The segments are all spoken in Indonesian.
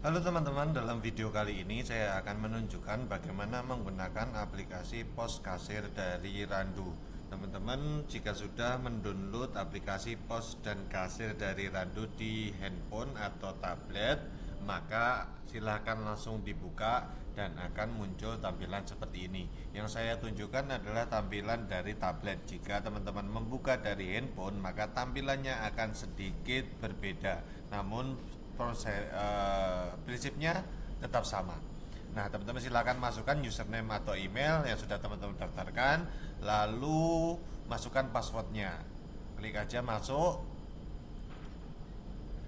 Halo teman-teman, dalam video kali ini saya akan menunjukkan bagaimana menggunakan aplikasi pos kasir dari Randu. Teman-teman, jika sudah mendownload aplikasi pos dan kasir dari Randu di handphone atau tablet, maka silahkan langsung dibuka dan akan muncul tampilan seperti ini. Yang saya tunjukkan adalah tampilan dari tablet. Jika teman-teman membuka dari handphone, maka tampilannya akan sedikit berbeda. Namun prinsipnya tetap sama. Nah, teman-teman silakan masukkan username atau email yang sudah teman-teman daftarkan, lalu masukkan passwordnya. Klik aja masuk.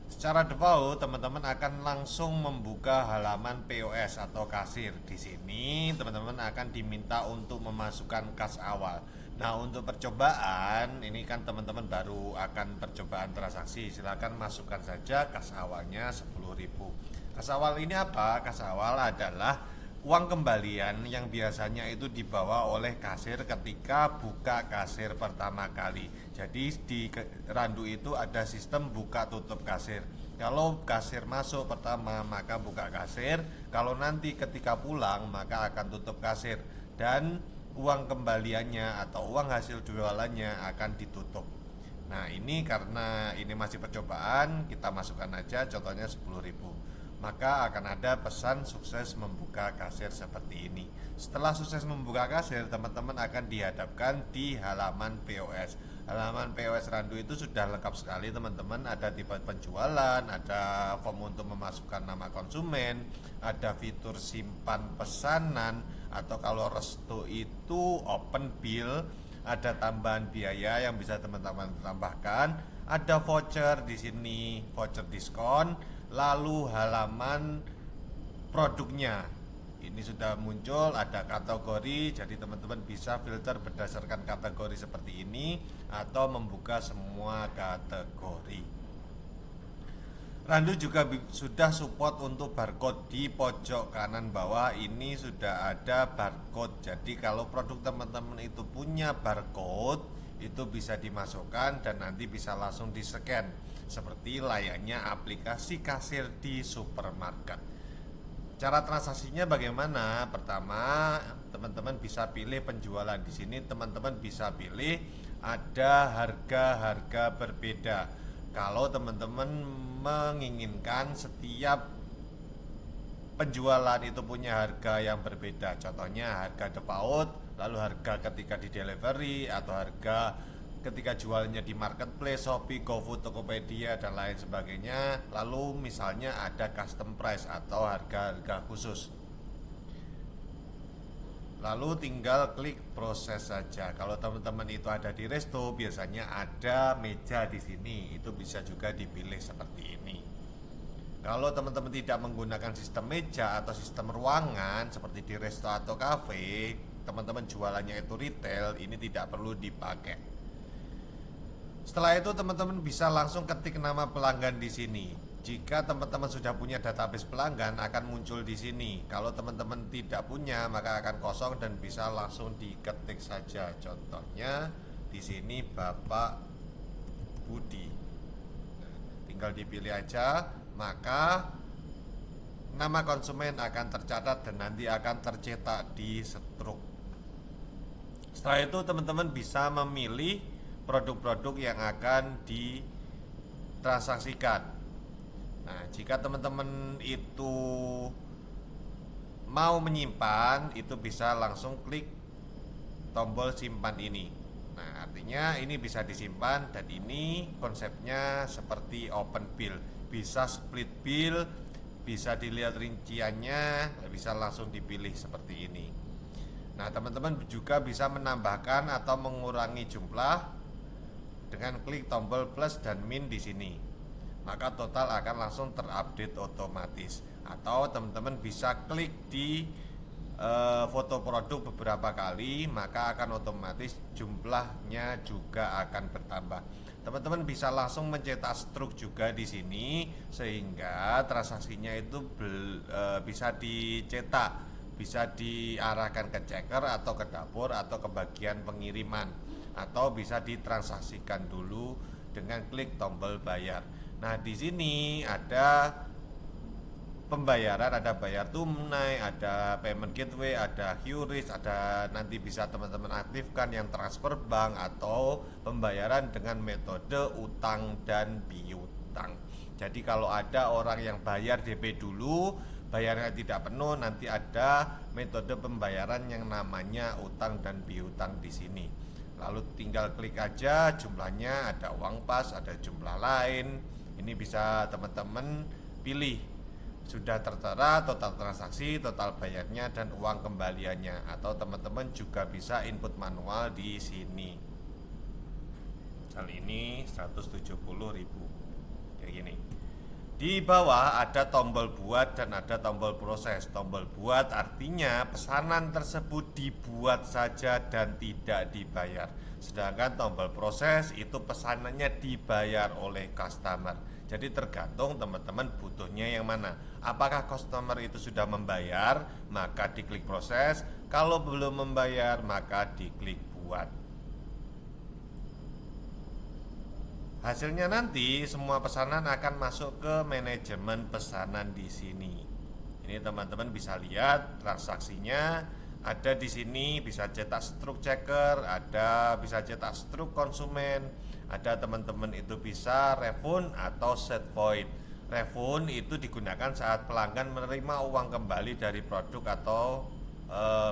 Secara default, teman-teman akan langsung membuka halaman POS atau kasir. Di sini, teman-teman akan diminta untuk memasukkan kas awal. Nah, untuk percobaan, ini kan teman-teman baru akan percobaan transaksi. Silakan masukkan saja kas awalnya 10.000. Kas awal ini apa? Kas awal adalah uang kembalian yang biasanya itu dibawa oleh kasir ketika buka kasir pertama kali. Jadi di Randu itu ada sistem buka tutup kasir. Kalau kasir masuk pertama maka buka kasir, kalau nanti ketika pulang maka akan tutup kasir dan uang kembaliannya atau uang hasil jualannya akan ditutup. Nah, ini karena ini masih percobaan, kita masukkan aja contohnya 10.000. Maka akan ada pesan sukses membuka kasir seperti ini. Setelah sukses membuka kasir, teman-teman akan dihadapkan di halaman POS. Halaman POS Randu itu sudah lengkap sekali teman-teman. Ada tipe penjualan, ada form untuk memasukkan nama konsumen, ada fitur simpan pesanan, atau kalau resto itu open bill, ada tambahan biaya yang bisa teman-teman tambahkan, ada voucher di sini, voucher diskon, lalu halaman produknya. Ini sudah muncul, ada kategori, jadi teman-teman bisa filter berdasarkan kategori seperti ini atau membuka semua kategori. Randu juga sudah support untuk barcode. Di pojok kanan bawah ini sudah ada barcode. Jadi kalau produk teman-teman itu punya barcode, itu bisa dimasukkan dan nanti bisa langsung di-scan seperti layaknya aplikasi kasir di supermarket. Cara transaksinya bagaimana? Pertama, teman-teman bisa pilih penjualan. Di sini teman-teman bisa pilih ada harga-harga berbeda. Kalau teman-teman menginginkan setiap penjualan itu punya harga yang berbeda, contohnya harga default, lalu harga ketika di delivery, atau harga ketika jualnya di marketplace, Shopee, GoFood, Tokopedia dan lain sebagainya. Lalu misalnya ada custom price atau harga-harga khusus. Lalu tinggal klik proses saja. Kalau teman-teman itu ada di resto, biasanya ada meja di sini. Itu bisa juga dipilih seperti ini. Kalau teman-teman tidak menggunakan sistem meja atau sistem ruangan seperti di resto atau cafe, teman-teman jualannya itu retail, ini tidak perlu dipakai. Setelah itu teman-teman bisa langsung ketik nama pelanggan di sini. Jika teman-teman sudah punya database pelanggan akan muncul di sini. Kalau teman-teman tidak punya maka akan kosong dan bisa langsung diketik saja. Contohnya di sini Bapak Budi. Tinggal dipilih aja, maka nama konsumen akan tercatat dan nanti akan tercetak di struk. Setelah itu teman-teman bisa memilih produk-produk yang akan ditransaksikan. Nah, jika teman-teman itu mau menyimpan, itu bisa langsung klik tombol simpan ini. Nah, artinya ini bisa disimpan dan ini konsepnya seperti open bill. Bisa split bill, bisa dilihat rinciannya, bisa langsung dipilih seperti ini. Nah, teman-teman juga bisa menambahkan atau mengurangi jumlah dengan klik tombol plus dan min di sini. Maka total akan langsung terupdate otomatis. Atau teman-teman bisa klik di foto produk beberapa kali, maka akan otomatis jumlahnya juga akan bertambah. Teman-teman bisa langsung mencetak struk juga di sini sehingga transaksinya itu bisa dicetak, bisa diarahkan ke checker atau ke dapur atau ke bagian pengiriman, atau bisa ditransaksikan dulu dengan klik tombol bayar. Nah, di sini ada pembayaran, ada bayar tunai, ada payment gateway, ada QRIS, ada nanti bisa teman-teman aktifkan yang transfer bank atau pembayaran dengan metode utang dan piutang. Jadi kalau ada orang yang bayar DP dulu, bayarnya tidak penuh, nanti ada metode pembayaran yang namanya utang dan piutang di sini. Lalu tinggal klik aja jumlahnya, ada uang pas, ada jumlah lain. Ini bisa teman-teman pilih. Sudah tertera total transaksi, total bayarnya, dan uang kembaliannya. Atau teman-teman juga bisa input manual di sini. Misal ini 170.000 kayak gini. Di bawah ada tombol buat dan ada tombol proses. Tombol buat artinya pesanan tersebut dibuat saja dan tidak dibayar. Sedangkan tombol proses itu pesanannya dibayar oleh customer. Jadi tergantung teman-teman butuhnya yang mana. Apakah customer itu sudah membayar, maka diklik proses. Kalau belum membayar, maka diklik buat. Hasilnya nanti semua pesanan akan masuk ke manajemen pesanan di sini. Ini teman-teman bisa lihat transaksinya ada di sini, bisa cetak struk checker, ada bisa cetak struk konsumen, ada teman-teman itu bisa refund atau set void. Refund itu digunakan saat pelanggan menerima uang kembali dari produk atau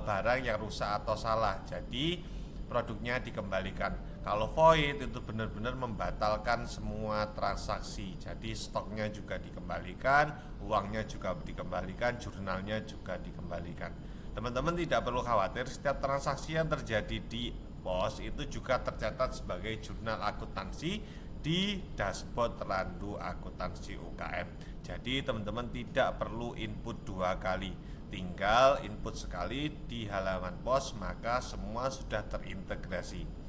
barang yang rusak atau salah. Jadi produknya dikembalikan. Kalau void itu benar-benar membatalkan semua transaksi. Jadi stoknya juga dikembalikan, uangnya juga dikembalikan, jurnalnya juga dikembalikan. Teman-teman tidak perlu khawatir, setiap transaksi yang terjadi di POS itu juga tercatat sebagai jurnal akuntansi di dashboard Randu Akuntansi UKM. Jadi teman-teman tidak perlu input dua kali, tinggal input sekali di halaman POS, maka semua sudah terintegrasi.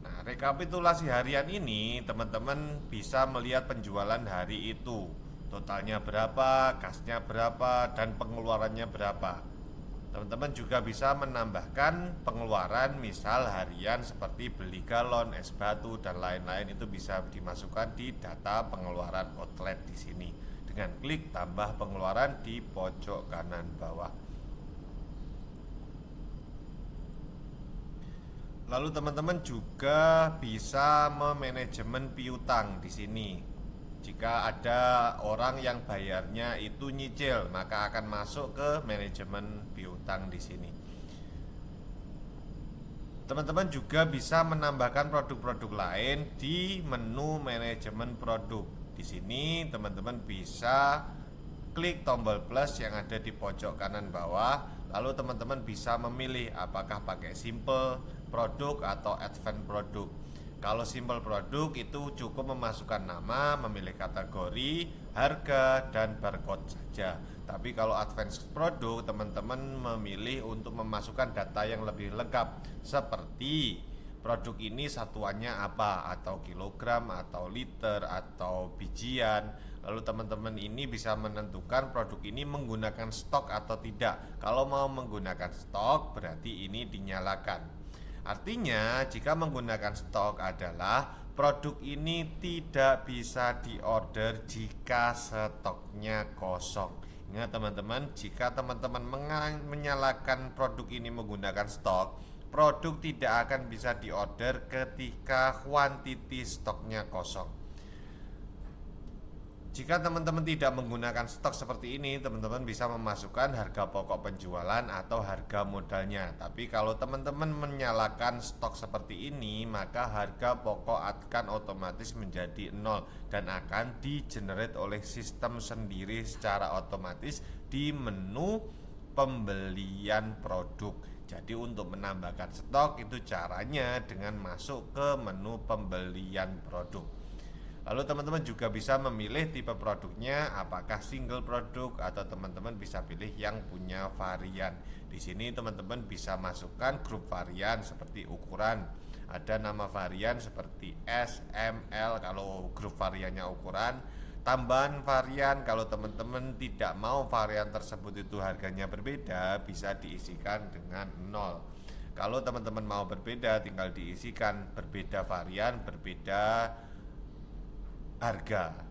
Nah, rekapitulasi harian ini teman-teman bisa melihat penjualan hari itu, totalnya berapa, kasnya berapa, dan pengeluarannya berapa. Teman-teman juga bisa menambahkan pengeluaran, misal harian seperti beli galon, es batu, dan lain-lain, itu bisa dimasukkan di data pengeluaran outlet di sini dengan klik tambah pengeluaran di pojok kanan bawah. Lalu teman-teman juga bisa memanajemen piutang di sini. Jika ada orang yang bayarnya itu nyicil, maka akan masuk ke manajemen piutang di sini. Teman-teman juga bisa menambahkan produk-produk lain di menu manajemen produk. Di sini teman-teman bisa klik tombol plus yang ada di pojok kanan bawah. Lalu teman-teman bisa memilih apakah pakai simple produk atau advance produk. Kalau simple produk itu cukup memasukkan nama, memilih kategori, harga, dan barcode saja. Tapi kalau advance produk, teman-teman memilih untuk memasukkan data yang lebih lengkap, seperti produk ini satuannya apa, atau kilogram, atau liter, atau bijian. Lalu teman-teman ini bisa menentukan produk ini menggunakan stok atau tidak. Kalau mau menggunakan stok, berarti ini dinyalakan. Artinya jika menggunakan stok adalah produk ini tidak bisa diorder jika stoknya kosong. Ingat teman-teman, jika teman-teman menyalakan produk ini menggunakan stok, produk tidak akan bisa diorder ketika kuantiti stoknya kosong. Jika teman-teman tidak menggunakan stok seperti ini, teman-teman bisa memasukkan harga pokok penjualan atau harga modalnya. Tapi kalau teman-teman menyalakan stok seperti ini, maka harga pokok akan otomatis menjadi 0 dan akan di-generate oleh sistem sendiri secara otomatis di menu pembelian produk. Jadi untuk menambahkan stok itu caranya dengan masuk ke menu pembelian produk. Lalu teman-teman juga bisa memilih tipe produknya, apakah single produk atau teman-teman bisa pilih yang punya varian. Di sini teman-teman bisa masukkan grup varian seperti ukuran. Ada nama varian seperti S, M, L kalau grup variannya ukuran. Tambahan varian kalau teman-teman tidak mau varian tersebut itu harganya berbeda, bisa diisikan dengan 0. Kalau teman-teman mau berbeda, tinggal diisikan berbeda varian, berbeda harga.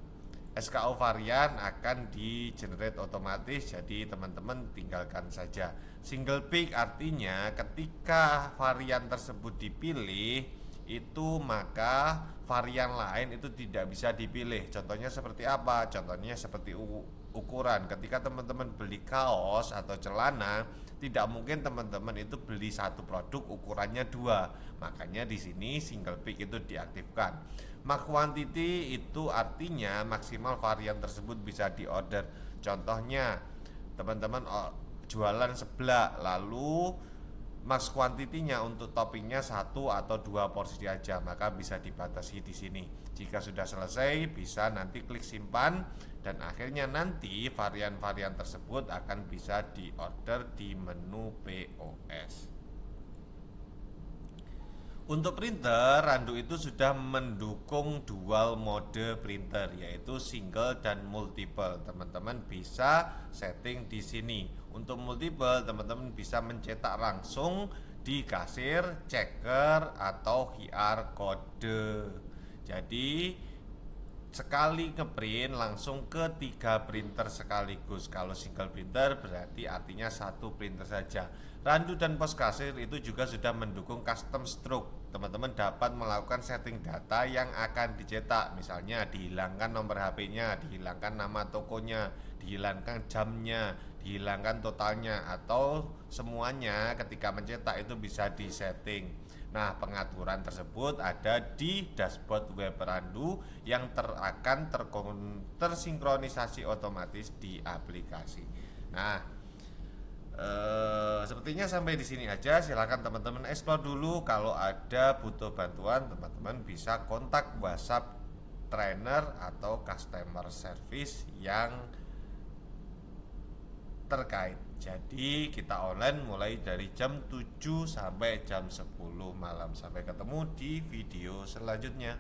SKU varian akan di generate otomatis, jadi teman-teman tinggalkan saja. Single pick artinya ketika varian tersebut dipilih itu maka varian lain itu tidak bisa dipilih. Contohnya seperti apa? Contohnya seperti ukuran. Ketika teman-teman beli kaos atau celana, tidak mungkin teman-teman itu beli satu produk ukurannya dua. Makanya di sini single pick itu diaktifkan. Max quantity itu artinya maksimal varian tersebut bisa diorder. Contohnya teman-teman jualan seblak, lalu max quantity-nya untuk toppingnya satu atau dua porsi aja, maka bisa dibatasi di sini. Jika sudah selesai, bisa nanti klik simpan dan akhirnya nanti varian-varian tersebut akan bisa diorder di menu POS. Untuk printer, Randu itu sudah mendukung dual mode printer, yaitu single dan multiple. Teman-teman bisa setting di sini. Untuk multiple, teman-teman bisa mencetak langsung di kasir, checker, atau QR code. Jadi sekali ngeprint langsung ke 3 printer sekaligus. Kalau single printer berarti artinya satu printer saja. Randu dan pos kasir itu juga sudah mendukung custom stroke. Teman-teman dapat melakukan setting data yang akan dicetak. Misalnya dihilangkan nomor HP-nya, dihilangkan nama tokonya, dihilangkan jamnya, dihilangkan totalnya, atau semuanya ketika mencetak itu bisa disetting. Nah, pengaturan tersebut ada di dashboard web Randu yang akan tersinkronisasi otomatis di aplikasi. Nah, sepertinya sampai di sini aja. Silakan teman-teman explore dulu. Kalau ada butuh bantuan, teman-teman bisa kontak WhatsApp trainer atau customer service yang terkait. Jadi kita online mulai dari jam 7 sampai jam 10 malam. Sampai ketemu di video selanjutnya.